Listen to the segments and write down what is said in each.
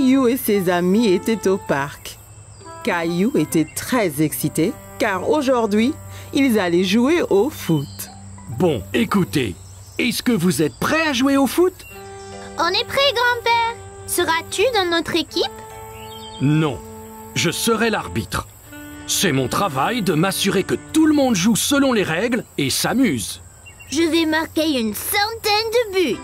Caillou et ses amis étaient au parc. Caillou était très excité car aujourd'hui, ils allaient jouer au foot. Bon, écoutez, est-ce que vous êtes prêts à jouer au foot? On est prêt, grand-père. Seras-tu dans notre équipe? Non, je serai l'arbitre. C'est mon travail de m'assurer que tout le monde joue selon les règles et s'amuse. Je vais marquer une centaine de buts.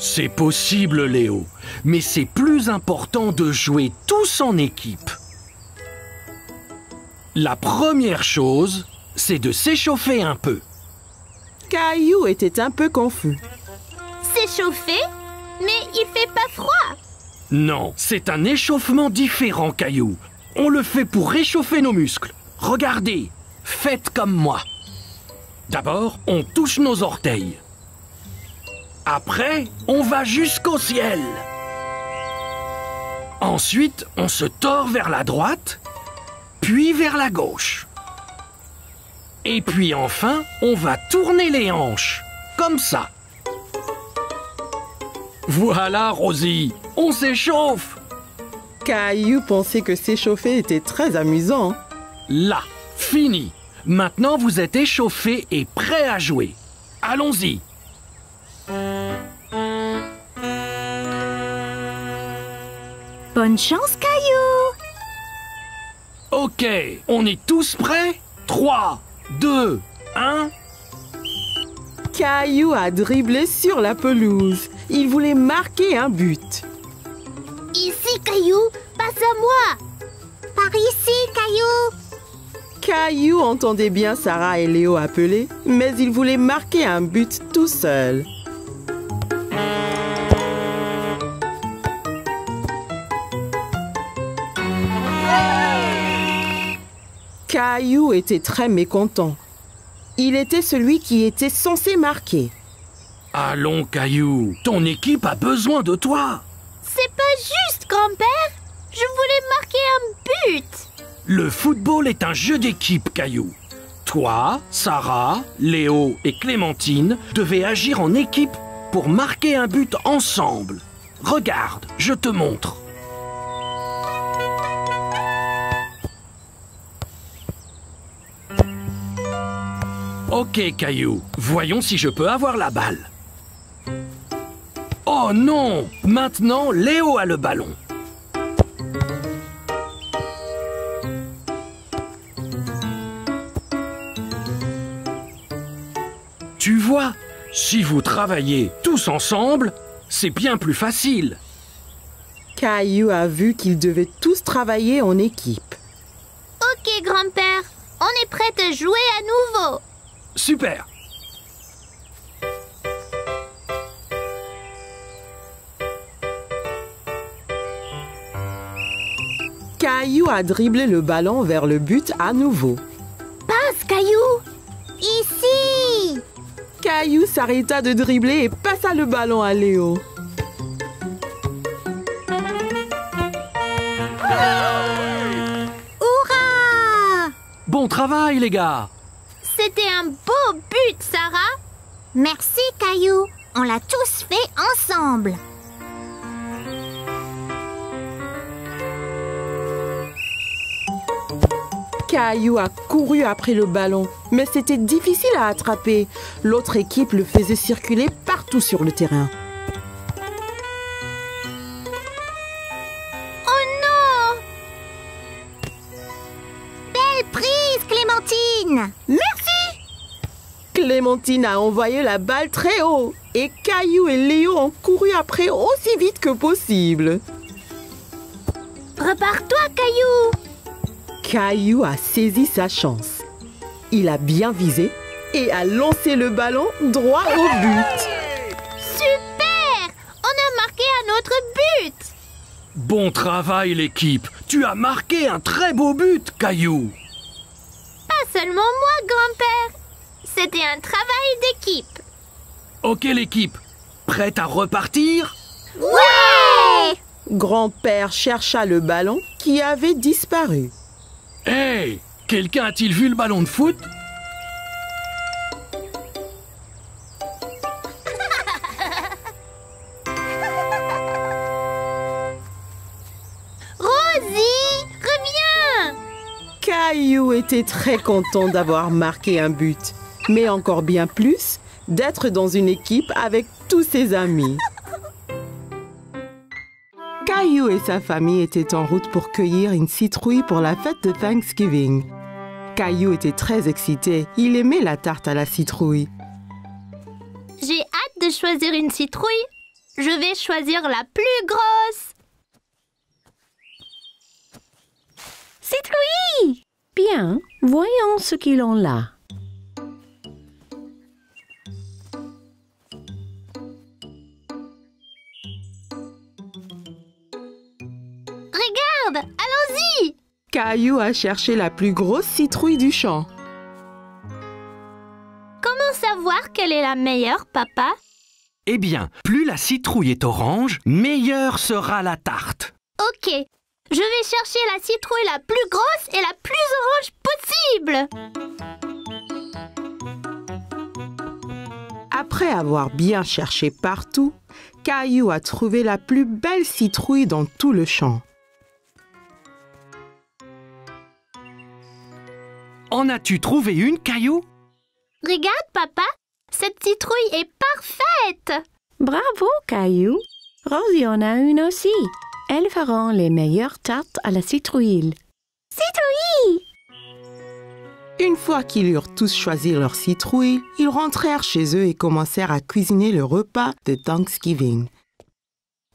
C'est possible, Léo, mais c'est plus important de jouer tous en équipe. La première chose, c'est de s'échauffer un peu. Caillou était un peu confus. S'échauffer? Mais il fait pas froid. Non, c'est un échauffement différent, Caillou. On le fait pour réchauffer nos muscles. Regardez, faites comme moi. D'abord, on touche nos orteils. Après, on va jusqu'au ciel. Ensuite, on se tord vers la droite, puis vers la gauche. Et puis enfin, on va tourner les hanches, comme ça. Voilà, Rosie, on s'échauffe. Caillou pensait que s'échauffer était très amusant. Là, fini. Maintenant, vous êtes échauffés et prêts à jouer. Allons-y. Bonne chance, Caillou. Ok, on est tous prêts? 3, 2, 1... Caillou a dribblé sur la pelouse. Il voulait marquer un but. Ici, Caillou, passe à moi. Par ici, Caillou. Caillou entendait bien Sarah et Léo appeler, mais il voulait marquer un but tout seul. Caillou était très mécontent. Il était celui qui était censé marquer. Allons, Caillou, ton équipe a besoin de toi. C'est pas juste, grand-père. Je voulais marquer un but. Le football est un jeu d'équipe, Caillou. Toi, Sarah, Léo et Clémentine devez agir en équipe pour marquer un but ensemble. Regarde, je te montre. Ok, Caillou, voyons si je peux avoir la balle. Oh non! Maintenant, Léo a le ballon. Tu vois, si vous travaillez tous ensemble, c'est bien plus facile. Caillou a vu qu'ils devaient tous travailler en équipe. Ok, grand-père. On est prêt à jouer à nouveau. Super! Caillou a dribblé le ballon vers le but à nouveau. Passe, Caillou. Ici. Caillou s'arrêta de dribbler et passa le ballon à Léo. Hurrah! Bon travail, les gars! C'était un beau but, Sarah. Merci, Caillou. On l'a tous fait ensemble. Caillou a couru après le ballon, mais c'était difficile à attraper. L'autre équipe le faisait circuler partout sur le terrain. Oh non! Belle prise, Clémentine! Merci! Clémentine a envoyé la balle très haut et Caillou et Léo ont couru après aussi vite que possible. Repars-toi, Caillou! Caillou a saisi sa chance. Il a bien visé et a lancé le ballon droit au but. Super! On a marqué un autre but! Bon travail, l'équipe! Tu as marqué un très beau but, Caillou! Pas seulement moi, grand-père. C'était un travail d'équipe. Ok, l'équipe, prête à repartir? Ouais! Grand-père chercha le ballon qui avait disparu. Hey! Quelqu'un a-t-il vu le ballon de foot? était très content d'avoir marqué un but, mais encore bien plus d'être dans une équipe avec tous ses amis. Caillou et sa famille étaient en route pour cueillir une citrouille pour la fête de Thanksgiving. Caillou était très excité, il aimait la tarte à la citrouille. J'ai hâte de choisir une citrouille. Je vais choisir la plus grosse. Citrouille! Bien, voyons ce qu'ils ont là. Regarde, allons-y! Caillou a cherché la plus grosse citrouille du champ. Comment savoir quelle est la meilleure, papa? Eh bien, plus la citrouille est orange, meilleure sera la tarte. Ok, je vais chercher la citrouille la plus grosse et la plus orange possible. Après avoir bien cherché partout, Caillou a trouvé la plus belle citrouille dans tout le champ. En as-tu trouvé une, Caillou? Regarde, papa, cette citrouille est parfaite. Bravo, Caillou. Rosie en a une aussi. Elles feront les meilleures tartes à la citrouille. Citrouille! Une fois qu'ils eurent tous choisi leur citrouille, ils rentrèrent chez eux et commencèrent à cuisiner le repas de Thanksgiving.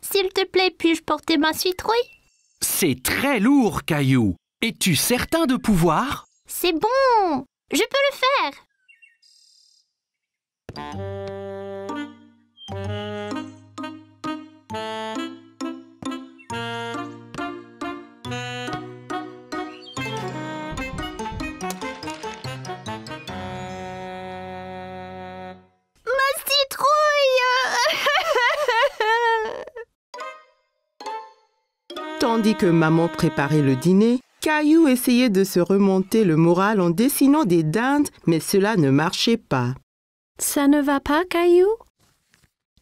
S'il te plaît, puis-je porter ma citrouille? C'est très lourd, Caillou. Es-tu certain de pouvoir? C'est bon, je peux le faire. Ma citrouille! Tandis que maman préparait le dîner, Caillou essayait de se remonter le moral en dessinant des dindes, mais cela ne marchait pas. Ça ne va pas, Caillou?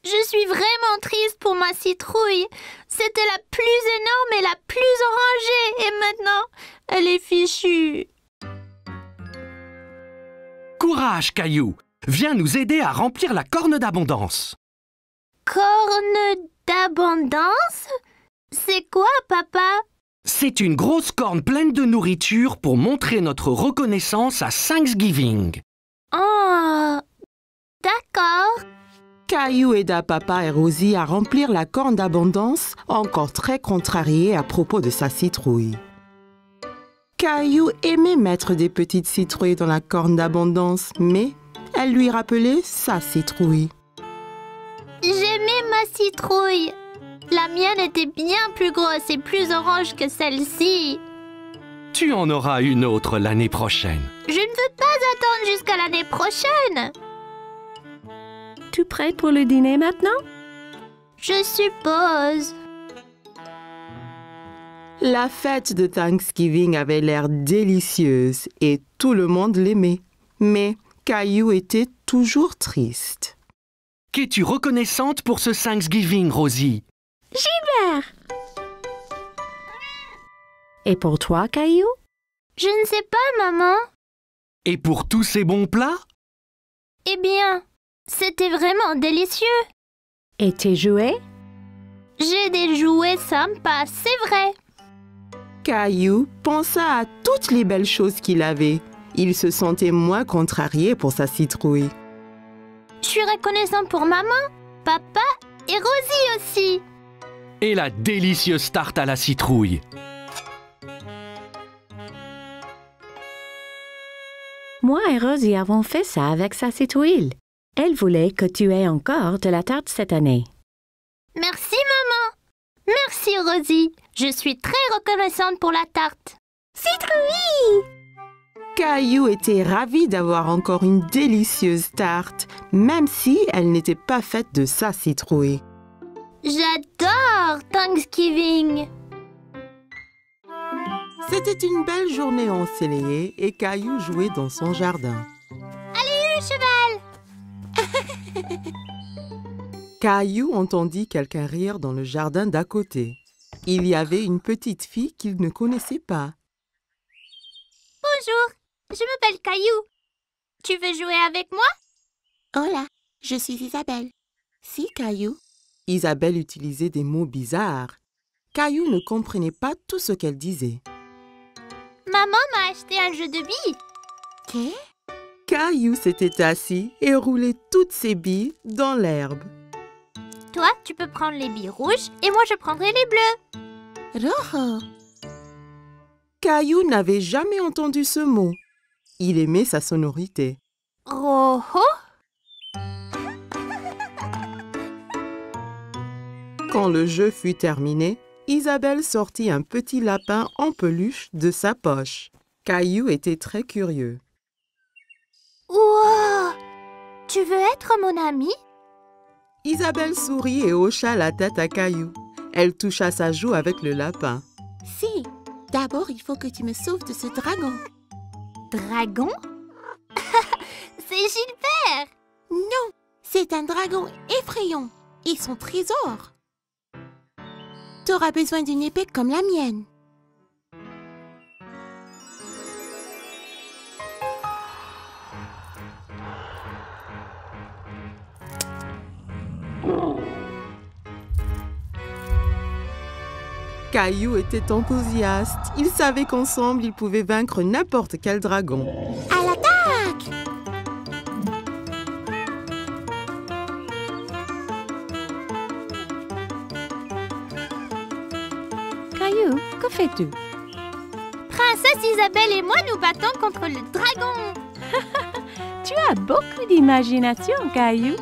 Je suis vraiment triste pour ma citrouille. C'était la plus énorme et la plus orangée. Et maintenant, elle est fichue. Courage, Caillou. Viens nous aider à remplir la corne d'abondance. Corne d'abondance? C'est quoi, papa? C'est une grosse corne pleine de nourriture pour montrer notre reconnaissance à Thanksgiving. Oh, d'accord. Caillou aida papa et Rosie à remplir la corne d'abondance, encore très contrarié à propos de sa citrouille. Caillou aimait mettre des petites citrouilles dans la corne d'abondance, mais elle lui rappelait sa citrouille. J'aimais ma citrouille. La mienne était bien plus grosse et plus orange que celle-ci. Tu en auras une autre l'année prochaine. Je ne veux pas attendre jusqu'à l'année prochaine. Tu prêt pour le dîner maintenant? Je suppose. La fête de Thanksgiving avait l'air délicieuse et tout le monde l'aimait. Mais Caillou était toujours triste. Qu'es-tu reconnaissante pour ce Thanksgiving, Rosie? Gilbert! Et pour toi, Caillou? Je ne sais pas, maman. Et pour tous ces bons plats? Eh bien, c'était vraiment délicieux. Et tes jouets? J'ai des jouets sympas, c'est vrai. Caillou pensa à toutes les belles choses qu'il avait. Il se sentait moins contrarié pour sa citrouille. Je suis reconnaissant pour maman, papa et Rosie aussi. Et la délicieuse tarte à la citrouille. Moi et Rosie avons fait ça avec sa citrouille. Elle voulait que tu aies encore de la tarte cette année. Merci, maman. Merci, Rosie. Je suis très reconnaissante pour la tarte. Citrouille! Caillou était ravi d'avoir encore une délicieuse tarte, même si elle n'était pas faite de sa citrouille. J'adore Thanksgiving. C'était une belle journée ensoleillée et Caillou jouait dans son jardin. Allez, le cheval! Caillou entendit quelqu'un rire dans le jardin d'à côté. Il y avait une petite fille qu'il ne connaissait pas. Bonjour, Je m'appelle Caillou. Tu veux jouer avec moi? Hola, je suis Isabelle. Si, Caillou. Isabelle utilisait des mots bizarres. Caillou ne comprenait pas tout ce qu'elle disait. Maman m'a acheté un jeu de billes. Qu'est? Caillou s'était assis et roulait toutes ses billes dans l'herbe. Toi, tu peux prendre les billes rouges et moi, je prendrai les bleues. Rojo. Caillou n'avait jamais entendu ce mot. Il aimait sa sonorité. Rojo? Quand le jeu fut terminé, Isabelle sortit un petit lapin en peluche de sa poche. Caillou était très curieux. Wow! Tu veux être mon ami? Isabelle sourit et hocha la tête à Caillou. Elle toucha sa joue avec le lapin. Si, d'abord il faut que tu me sauves de ce dragon. Dragon? C'est Gilbert! Non, c'est un dragon effrayant et son trésor. T'auras besoin d'une épée comme la mienne. Caillou était enthousiaste. Il savait qu'ensemble, ils pouvaient vaincre n'importe quel dragon. À l'attaque! Caillou, que fais-tu? Princesse Isabelle et moi nous battons contre le dragon. Tu as beaucoup d'imagination, Caillou.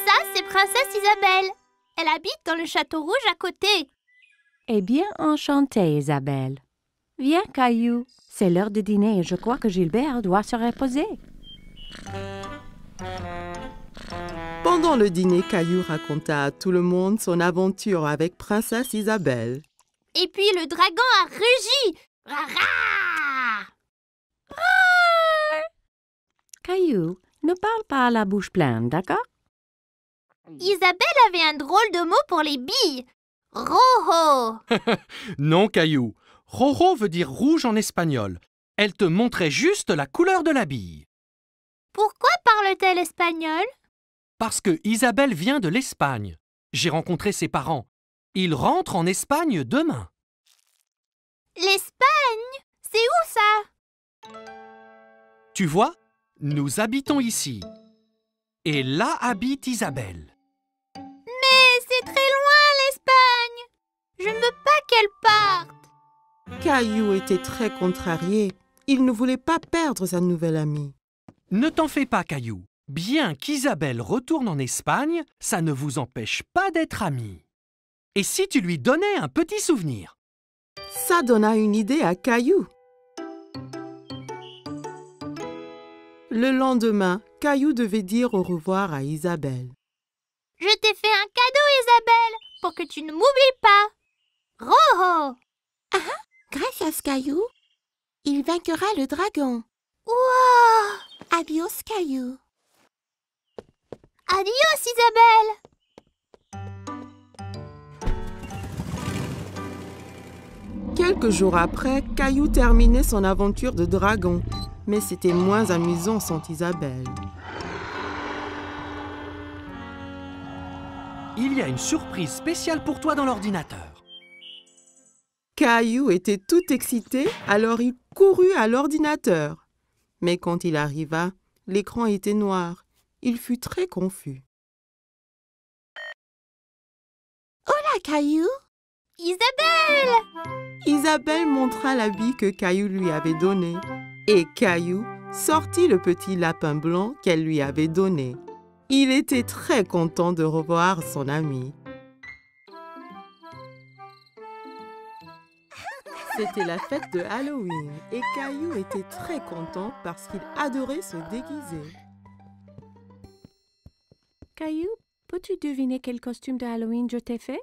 Ça, c'est Princesse Isabelle. Elle habite dans le château rouge à côté. Eh bien, enchantée, Isabelle. Viens, Caillou. C'est l'heure de dîner et je crois que Gilbert doit se reposer. Pendant le dîner, Caillou raconta à tout le monde son aventure avec Princesse Isabelle. Et puis le dragon a rugi. Rara! Caillou, ne parle pas à la bouche pleine, d'accord? Isabelle avait un drôle de mot pour les billes. Rojo. Non, Caillou. Rojo veut dire rouge en espagnol. Elle te montrait juste la couleur de la bille. Pourquoi parle-t-elle espagnol? Parce que Isabelle vient de l'Espagne. J'ai rencontré ses parents. Ils rentrent en Espagne demain. L'Espagne? C'est où ça? Tu vois, nous habitons ici. Et là habite Isabelle. Mais c'est très loin l'Espagne. Je ne veux pas qu'elle parte. Caillou était très contrarié. Il ne voulait pas perdre sa nouvelle amie. Ne t'en fais pas, Caillou. Bien qu'Isabelle retourne en Espagne, ça ne vous empêche pas d'être amis. Et si tu lui donnais un petit souvenir? Ça donna une idée à Caillou. Le lendemain, Caillou devait dire au revoir à Isabelle. Je t'ai fait un cadeau, Isabelle, pour que tu ne m'oublies pas. Rojo. Gracias, Caillou. Il vaincra le dragon. Wow. Adios, Caillou. Adios, Isabelle. Quelques jours après, Caillou terminait son aventure de dragon. Mais c'était moins amusant sans Isabelle. Il y a une surprise spéciale pour toi dans l'ordinateur. Caillou était tout excité, alors il courut à l'ordinateur. Mais quand il arriva, l'écran était noir. Il fut très confus. Hola, Caillou! Isabelle. Isabelle montra la bille que Caillou lui avait donnée. Et Caillou sortit le petit lapin blanc qu'elle lui avait donné. Il était très content de revoir son ami. C'était la fête de Halloween et Caillou était très content parce qu'il adorait se déguiser. Caillou, peux-tu deviner quel costume de Halloween je t'ai fait?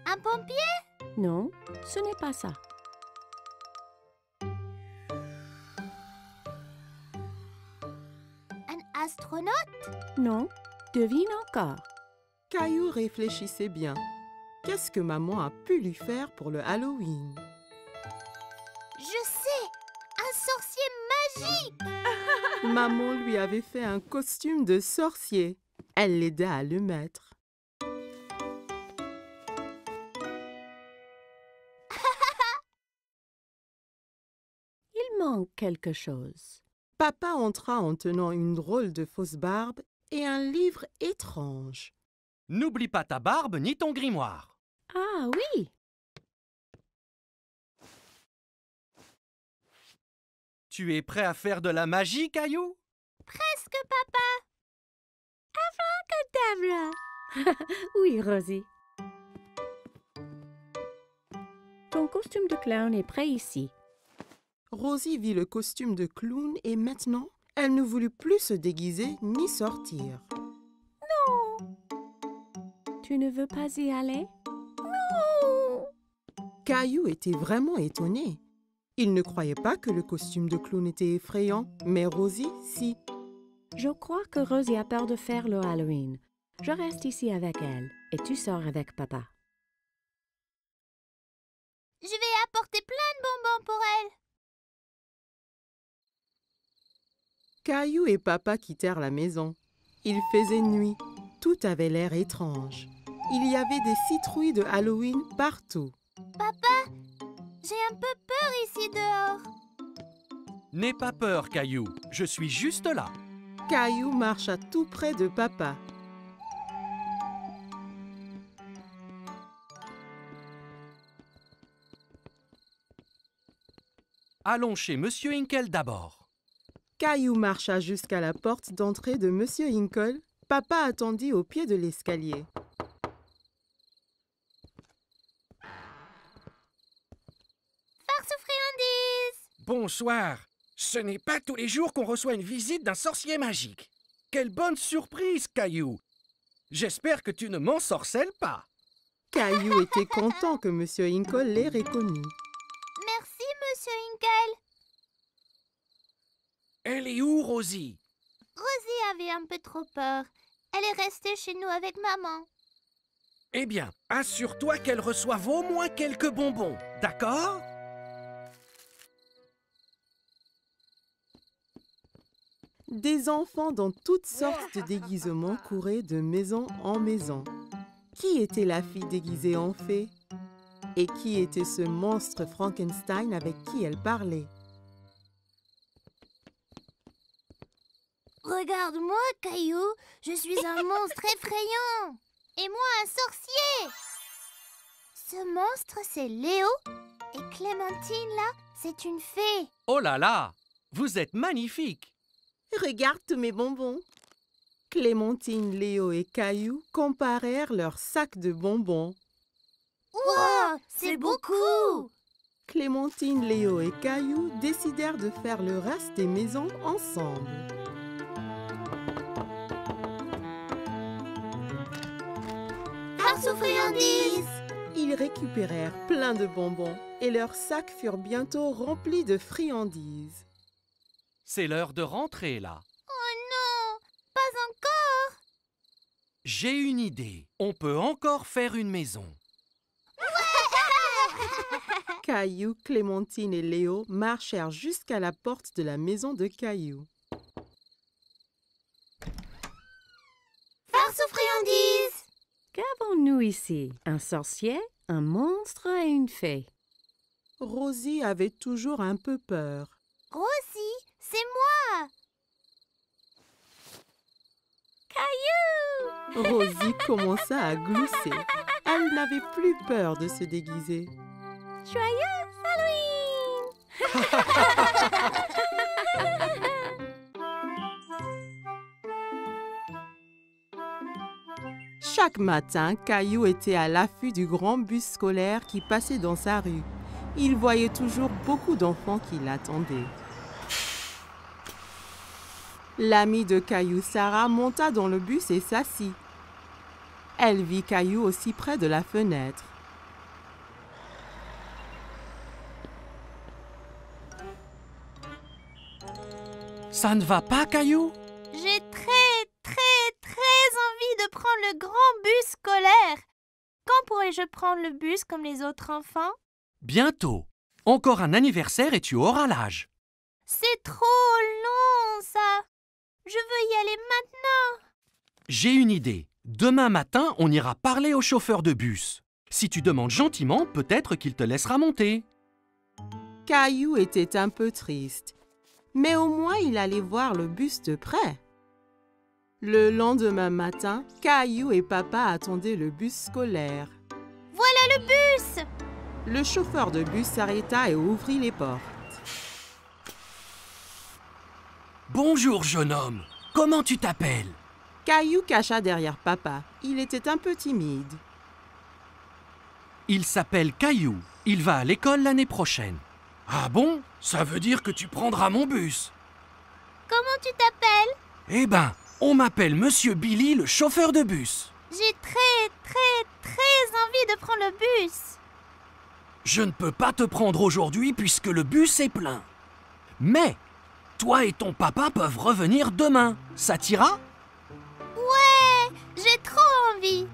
Un pompier? Non, ce n'est pas ça. Un astronaute? Non, devine encore. Caillou réfléchissait bien. Qu'est-ce que maman a pu lui faire pour le Halloween? Je sais, un sorcier magique. Maman lui avait fait un costume de sorcier. Elle l'aida à le mettre. Il manque quelque chose. Papa entra en tenant une drôle de fausse barbe et un livre étrange. N'oublie pas ta barbe ni ton grimoire. Ah oui, Tu es prêt à faire de la magie, Caillou? Presque, papa. Tabla. Oui, Rosie. Ton costume de clown est prêt ici. Rosie vit le costume de clown et maintenant, elle ne voulut plus se déguiser ni sortir. Tu ne veux pas y aller? Caillou était vraiment étonné. Il ne croyait pas que le costume de clown était effrayant, mais Rosie, si. Je crois que Rosie a peur de faire le Halloween. Je reste ici avec elle et tu sors avec papa. Je vais apporter plein de bonbons pour elle. Caillou et papa quittèrent la maison. Il faisait nuit. Tout avait l'air étrange. Il y avait des citrouilles de Halloween partout. Papa, j'ai un peu peur ici dehors. N'aie pas peur, Caillou. Je suis juste là. Caillou marcha tout près de papa. Allons chez Monsieur Hinkle d'abord. Caillou marcha jusqu'à la porte d'entrée de Monsieur Hinkle. Papa attendit au pied de l'escalier. Farce aux friandises. Bonsoir. Ce n'est pas tous les jours qu'on reçoit une visite d'un sorcier magique. Quelle bonne surprise, Caillou. J'espère que tu ne m'ensorcelles pas. Caillou était content que Monsieur Hinkle l'ait reconnu. Merci, Monsieur Hinkle. Elle est où, Rosie? Rosie avait un peu trop peur. Elle est restée chez nous avec maman. Eh bien, assure-toi qu'elle reçoive au moins quelques bonbons, d'accord? Des enfants dans toutes sortes de déguisements couraient de maison en maison. Qui était la fille déguisée en fée? Et qui était ce monstre Frankenstein avec qui elle parlait? Regarde-moi, Caillou. Je suis un monstre effrayant. Et moi, un sorcier. Ce monstre, c'est Léo. Et Clémentine, là, c'est une fée. Oh là là! Vous êtes magnifique! Regarde tous mes bonbons. Clémentine, Léo et Caillou comparèrent leurs sacs de bonbons. Wow, c'est beaucoup. Clémentine, Léo et Caillou décidèrent de faire le reste des maisons ensemble. Farce aux friandises. Ils récupérèrent plein de bonbons et leurs sacs furent bientôt remplis de friandises. C'est l'heure de rentrer, là. Oh non, pas encore. J'ai une idée. On peut encore faire une maison. Caillou, Clémentine et Léo marchèrent jusqu'à la porte de la maison de Caillou. Farce aux friandises. Qu'avons-nous ici? Un sorcier, un monstre et une fée. Rosie avait toujours un peu peur. Rosie, c'est moi. Caillou. Rosie commença à glousser. Elle n'avait plus peur de se déguiser. Joyeux Halloween. Chaque matin, Caillou était à l'affût du grand bus scolaire qui passait dans sa rue. Il voyait toujours beaucoup d'enfants qui l'attendaient. L'amie de Caillou, Sarah, monta dans le bus et s'assit. Elle vit Caillou aussi près de la fenêtre. Ça ne va pas, Caillou? J'ai très envie de prendre le grand bus scolaire. Quand pourrai-je prendre le bus comme les autres enfants? Bientôt. Encore un anniversaire et tu auras l'âge. C'est trop long, ça. Je veux y aller maintenant. J'ai une idée. Demain matin, on ira parler au chauffeur de bus. Si tu demandes gentiment, peut-être qu'il te laissera monter. Caillou était un peu triste, mais au moins il allait voir le bus de près. Le lendemain matin, Caillou et papa attendaient le bus scolaire. Voilà le bus! Le chauffeur de bus s'arrêta et ouvrit les portes. Bonjour, jeune homme. Comment tu t'appelles? Caillou cacha derrière papa. Il était un peu timide. Il s'appelle Caillou. Il va à l'école l'année prochaine. Ah bon? Ça veut dire que tu prendras mon bus. Comment tu t'appelles? Eh ben, on m'appelle Monsieur Billy, le chauffeur de bus. J'ai très envie de prendre le bus. Je ne peux pas te prendre aujourd'hui puisque le bus est plein. Mais, toi et ton papa peuvent revenir demain. Ça t'ira? Ouais, j'ai trop envie.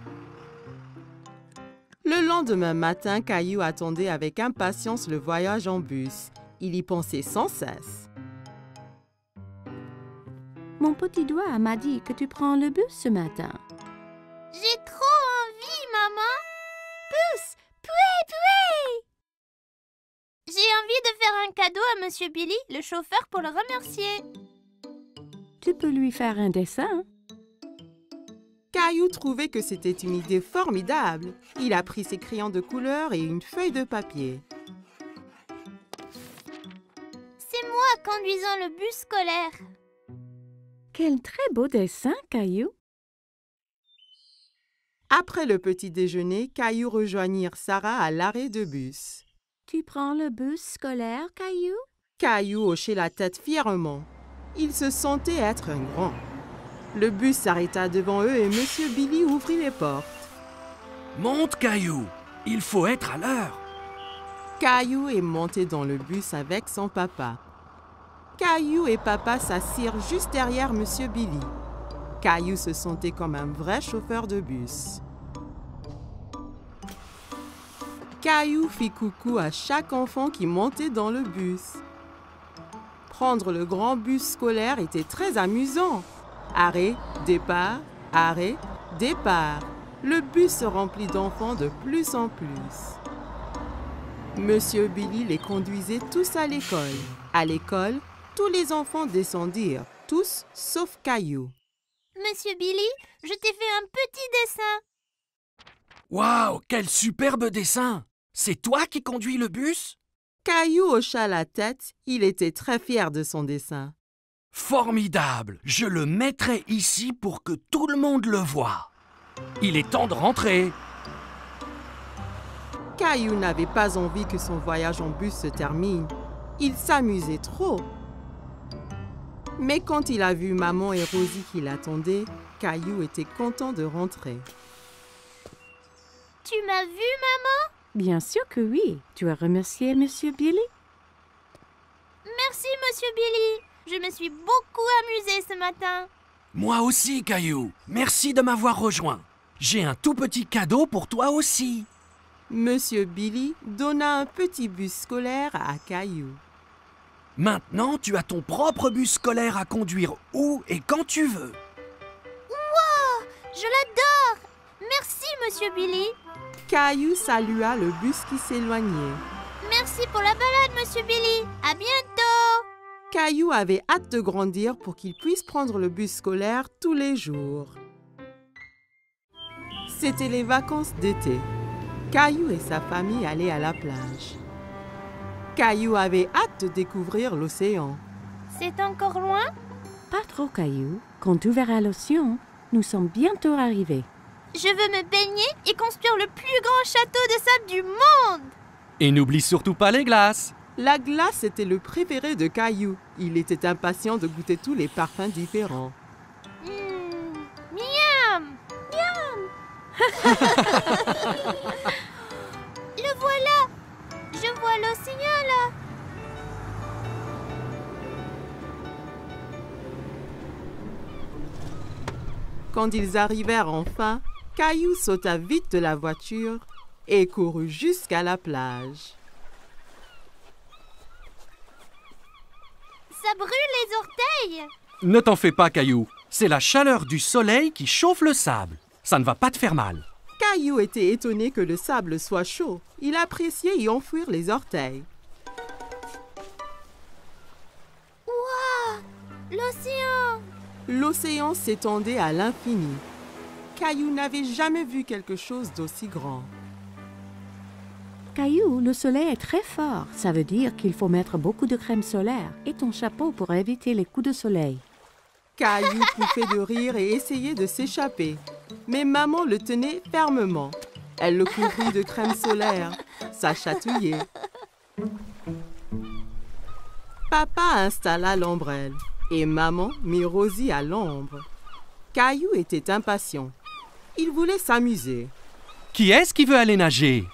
Le lendemain matin, Caillou attendait avec impatience le voyage en bus. Il y pensait sans cesse. Mon petit doigt m'a dit que tu prends le bus ce matin. J'ai trop envie, maman. Bus, poué. J'ai envie de faire un cadeau à Monsieur Billy, le chauffeur, pour le remercier. Tu peux lui faire un dessin. Caillou trouvait que c'était une idée formidable. Il a pris ses crayons de couleur et une feuille de papier. C'est moi conduisant le bus scolaire. Quel très beau dessin, Caillou. Après le petit déjeuner, Caillou rejoignit Sarah à l'arrêt de bus. Tu prends le bus scolaire, Caillou? Caillou hochait la tête fièrement. Il se sentait être un grand. Le bus s'arrêta devant eux et Monsieur Billy ouvrit les portes. Monte, Caillou. Il faut être à l'heure. Caillou est monté dans le bus avec son papa. Caillou et papa s'assirent juste derrière Monsieur Billy. Caillou se sentait comme un vrai chauffeur de bus. Caillou fit coucou à chaque enfant qui montait dans le bus. Prendre le grand bus scolaire était très amusant. Arrêt, départ, arrêt, départ. Le bus se remplit d'enfants de plus en plus. Monsieur Billy les conduisait tous à l'école. À l'école, tous les enfants descendirent, tous sauf Caillou. Monsieur Billy, je t'ai fait un petit dessin. Waouh, quel superbe dessin! C'est toi qui conduis le bus? Caillou hocha la tête, il était très fier de son dessin. Formidable! Je le mettrai ici pour que tout le monde le voie. Il est temps de rentrer. Caillou n'avait pas envie que son voyage en bus se termine. Il s'amusait trop. Mais quand il a vu maman et Rosie qui l'attendaient, Caillou était content de rentrer. Tu m'as vu, maman? Bien sûr que oui. Tu as remercié Monsieur Billy? Merci, Monsieur Billy. Je me suis beaucoup amusée ce matin. Moi aussi, Caillou. Merci de m'avoir rejoint. J'ai un tout petit cadeau pour toi aussi. Monsieur Billy donna un petit bus scolaire à Caillou. Maintenant, tu as ton propre bus scolaire à conduire où et quand tu veux. Wow, je l'adore. Merci, Monsieur Billy. Caillou salua le bus qui s'éloignait. Merci pour la balade, Monsieur Billy. À bientôt. Caillou avait hâte de grandir pour qu'il puisse prendre le bus scolaire tous les jours. C'était les vacances d'été. Caillou et sa famille allaient à la plage. Caillou avait hâte de découvrir l'océan. C'est encore loin? Pas trop, Caillou. Quand tu verras l'océan, nous sommes bientôt arrivés. Je veux me baigner et construire le plus grand château de sable du monde. Et n'oublie surtout pas les glaces. La glace était le préféré de Caillou. Il était impatient de goûter tous les parfums différents. Miam! Miam! Le voilà! Je vois l'océan là! Quand ils arrivèrent enfin, Caillou sauta vite de la voiture et courut jusqu'à la plage. Ça brûle les orteils! Ne t'en fais pas, Caillou. C'est la chaleur du soleil qui chauffe le sable. Ça ne va pas te faire mal. Caillou était étonné que le sable soit chaud. Il appréciait y enfouir les orteils. Waouh! L'océan! L'océan s'étendait à l'infini. Caillou n'avait jamais vu quelque chose d'aussi grand. Caillou, le soleil est très fort. Ça veut dire qu'il faut mettre beaucoup de crème solaire et ton chapeau pour éviter les coups de soleil. Caillou pouffait de rire et essayait de s'échapper. Mais maman le tenait fermement. Elle le couvrit de crème solaire. Ça chatouillait. Papa installa l'ombrelle et maman mit Rosie à l'ombre. Caillou était impatient. Il voulait s'amuser. Qui est-ce qui veut aller nager?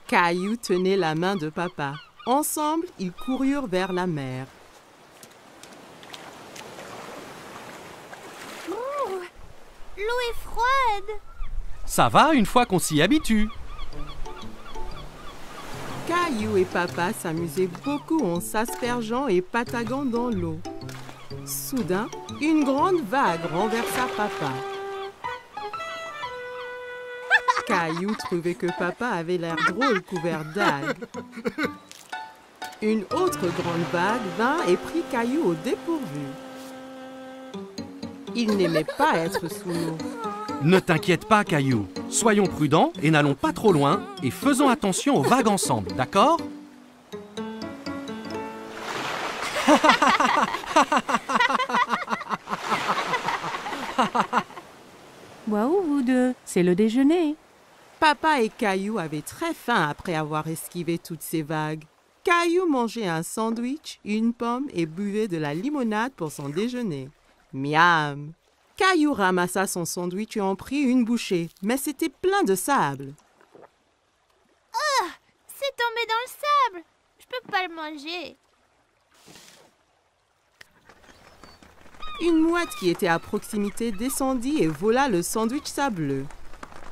Caillou tenait la main de papa. Ensemble, ils coururent vers la mer. L'eau est froide! Ça va une fois qu'on s'y habitue. Caillou et papa s'amusaient beaucoup en s'aspergeant et pataguant dans l'eau. Soudain, une grande vague renversa papa. Caillou trouvait que papa avait l'air drôle couvert d'algues. Une autre grande vague vint et prit Caillou au dépourvu. Il n'aimait pas être sous l'eau. Ne t'inquiète pas, Caillou. Soyons prudents et n'allons pas trop loin et faisons attention aux vagues ensemble, d'accord? Waouh, vous deux, c'est le déjeuner. Papa et Caillou avaient très faim après avoir esquivé toutes ces vagues. Caillou mangeait un sandwich, une pomme et buvait de la limonade pour son déjeuner. Miam! Caillou ramassa son sandwich et en prit une bouchée, mais c'était plein de sable. Ah! C'est tombé dans le sable! Je peux pas le manger. Une mouette qui était à proximité descendit et vola le sandwich sableux.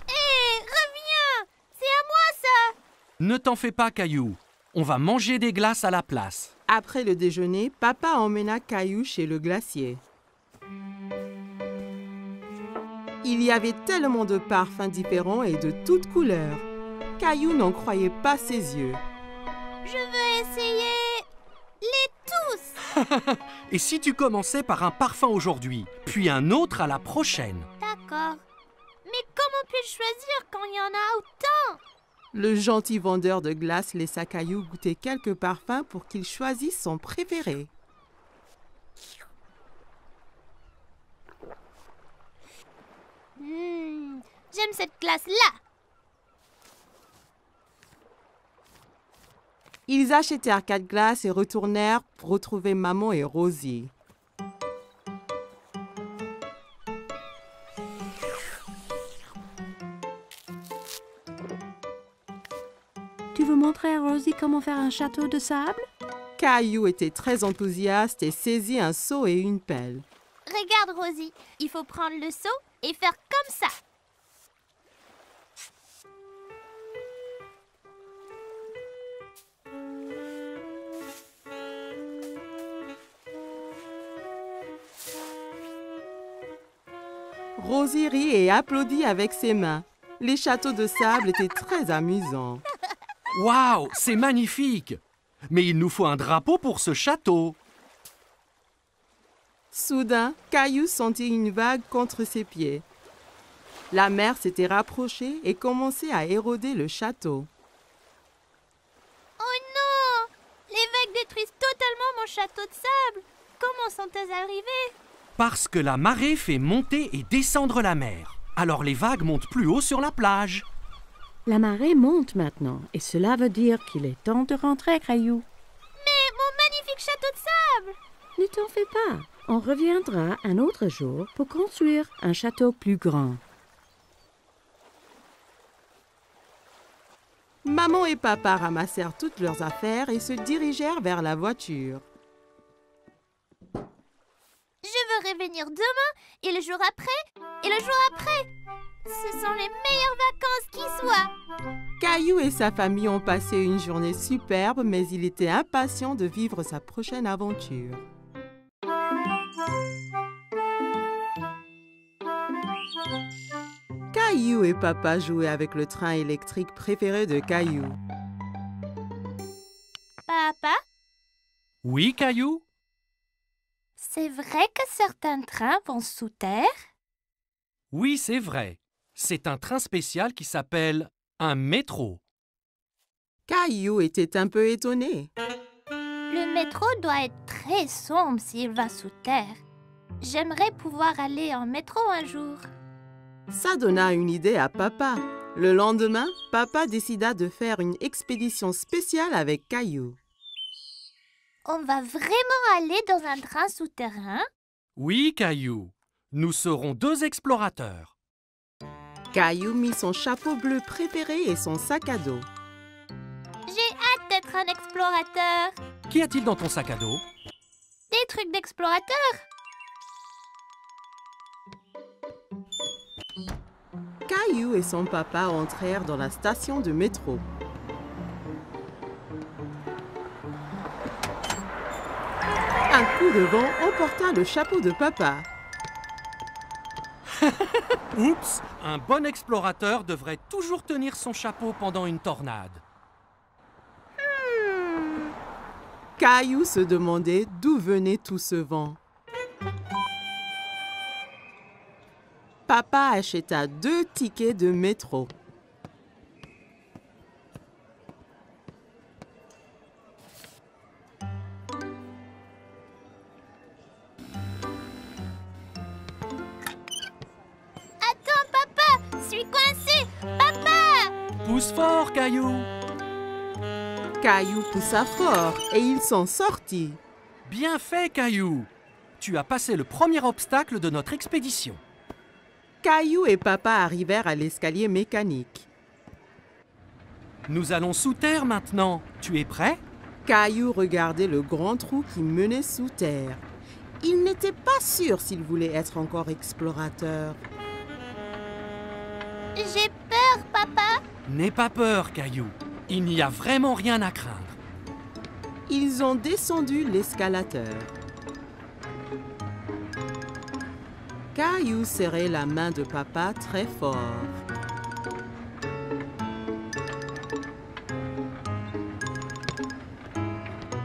Hé! Reviens! C'est à moi ça! Ne t'en fais pas, Caillou. On va manger des glaces à la place. Après le déjeuner, papa emmena Caillou chez le glacier. Il y avait tellement de parfums différents et de toutes couleurs. Caillou n'en croyait pas ses yeux. Je veux essayer les tous! Et si tu commençais par un parfum aujourd'hui, puis un autre à la prochaine? D'accord. Mais comment puis-je choisir quand il y en a autant? Le gentil vendeur de glace laissa Caillou goûter quelques parfums pour qu'il choisisse son préféré. J'aime cette glace-là! Ils achetèrent 4 glaces et retournèrent pour retrouver maman et Rosie. Tu veux montrer à Rosie comment faire un château de sable? Caillou était très enthousiaste et saisit un seau et une pelle. Regarde, Rosie, il faut prendre le seau et faire comme ça. Rosie rit et applaudit avec ses mains. Les châteaux de sable étaient très amusants. Waouh, c'est magnifique! Mais il nous faut un drapeau pour ce château. Soudain, Caillou sentit une vague contre ses pieds. La mer s'était rapprochée et commençait à éroder le château. Oh non! Les vagues détruisent totalement mon château de sable. Comment sont-elles arrivées? Parce que la marée fait monter et descendre la mer. Alors les vagues montent plus haut sur la plage. La marée monte maintenant et cela veut dire qu'il est temps de rentrer, Caillou. Mais mon magnifique château de sable! Ne t'en fais pas. On reviendra un autre jour pour construire un château plus grand. Maman et papa ramassèrent toutes leurs affaires et se dirigèrent vers la voiture. Je veux revenir demain! jour après et le jour après. Ce sont les meilleures vacances qui soient. Caillou et sa famille ont passé une journée superbe, mais il était impatient de vivre sa prochaine aventure. Caillou et Papa jouaient avec le train électrique préféré de Caillou. Papa, Oui, Caillou? c'est vrai que certains trains vont sous terre? Oui, c'est vrai. C'est un train spécial qui s'appelle un métro. Caillou était un peu étonné. Le métro doit être très sombre s'il va sous terre. J'aimerais pouvoir aller en métro un jour. Ça donna une idée à Papa. Le lendemain, Papa décida de faire une expédition spéciale avec Caillou. On va vraiment aller dans un train souterrain? Oui, Caillou. Nous serons 2 explorateurs. Caillou mit son chapeau bleu préféré et son sac à dos. J'ai hâte d'être un explorateur. Qu'y a-t-il dans ton sac à dos? Des trucs d'explorateur. Caillou et son papa entrèrent dans la station de métro. Un coup de vent emporta le chapeau de Papa. Oups! Un bon explorateur devrait toujours tenir son chapeau pendant une tornade. Caillou se demandait d'où venait tout ce vent. Papa acheta 2 tickets de métro. Attends, papa, je suis coincé. Papa! Pousse fort, Caillou! Caillou poussa fort et il s'en sortit. Bien fait, Caillou! Tu as passé le premier obstacle de notre expédition. Caillou et Papa arrivèrent à l'escalier mécanique. Nous allons sous terre maintenant. Tu es prêt? Caillou regardait le grand trou qui menait sous terre. Il n'était pas sûr s'il voulait être encore explorateur. J'ai peur, papa. N'aie pas peur, Caillou. Il n'y a vraiment rien à craindre. Ils ont descendu l'escalateur. Caillou serrait la main de Papa très fort.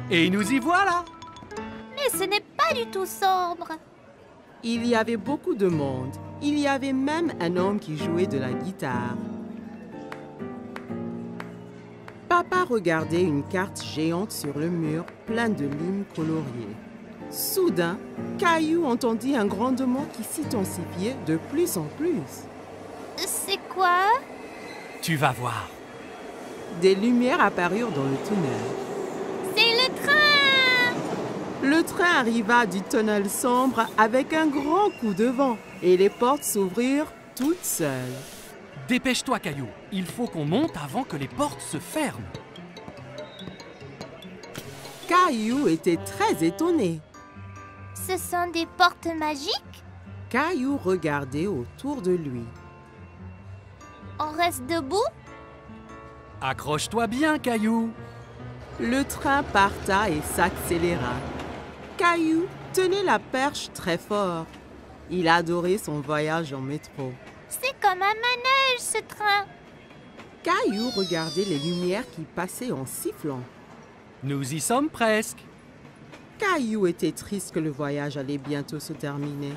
Et nous y voilà! Mais ce n'est pas du tout sombre. Il y avait beaucoup de monde. Il y avait même un homme qui jouait de la guitare. Papa regardait une carte géante sur le mur, pleine de lignes coloriées. Soudain, Caillou entendit un grondement qui s'intensifiait de plus en plus. C'est quoi? Tu vas voir. Des lumières apparurent dans le tunnel. C'est le train! Le train arriva du tunnel sombre avec un grand coup de vent et les portes s'ouvrirent toutes seules. Dépêche-toi, Caillou. Il faut qu'on monte avant que les portes se ferment. Caillou était très étonné. Ce sont des portes magiques? Caillou regardait autour de lui. On reste debout? Accroche-toi bien, Caillou. Le train parta et s'accéléra. Caillou tenait la perche très fort. Il adorait son voyage en métro. C'est comme un manège, ce train. Caillou regardait les lumières qui passaient en sifflant. Nous y sommes presque. Caillou était triste que le voyage allait bientôt se terminer.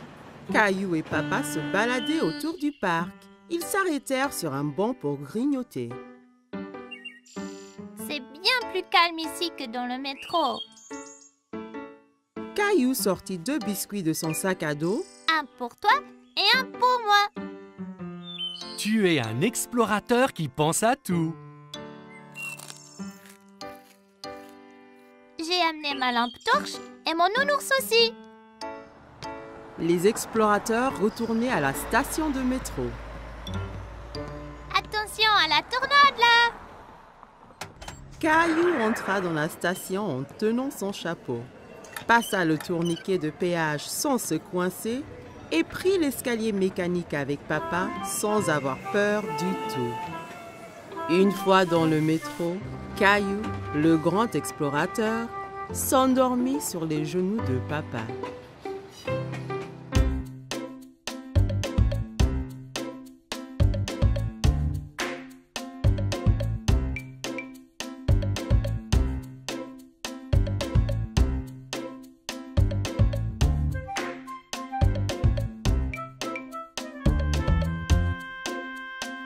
Caillou et Papa se baladaient autour du parc. Ils s'arrêtèrent sur un banc pour grignoter. C'est bien plus calme ici que dans le métro. Caillou sortit 2 biscuits de son sac à dos. Un pour toi et un pour moi. Tu es un explorateur qui pense à tout. J'ai amené ma lampe torche et mon nounours aussi. Les explorateurs retournaient à la station de métro. Attention à la tornade là. Caillou entra dans la station en tenant son chapeau, passa le tourniquet de péage sans se coincer et prit l'escalier mécanique avec papa sans avoir peur du tout. Une fois dans le métro, Caillou, le grand explorateur, s'endormit sur les genoux de papa.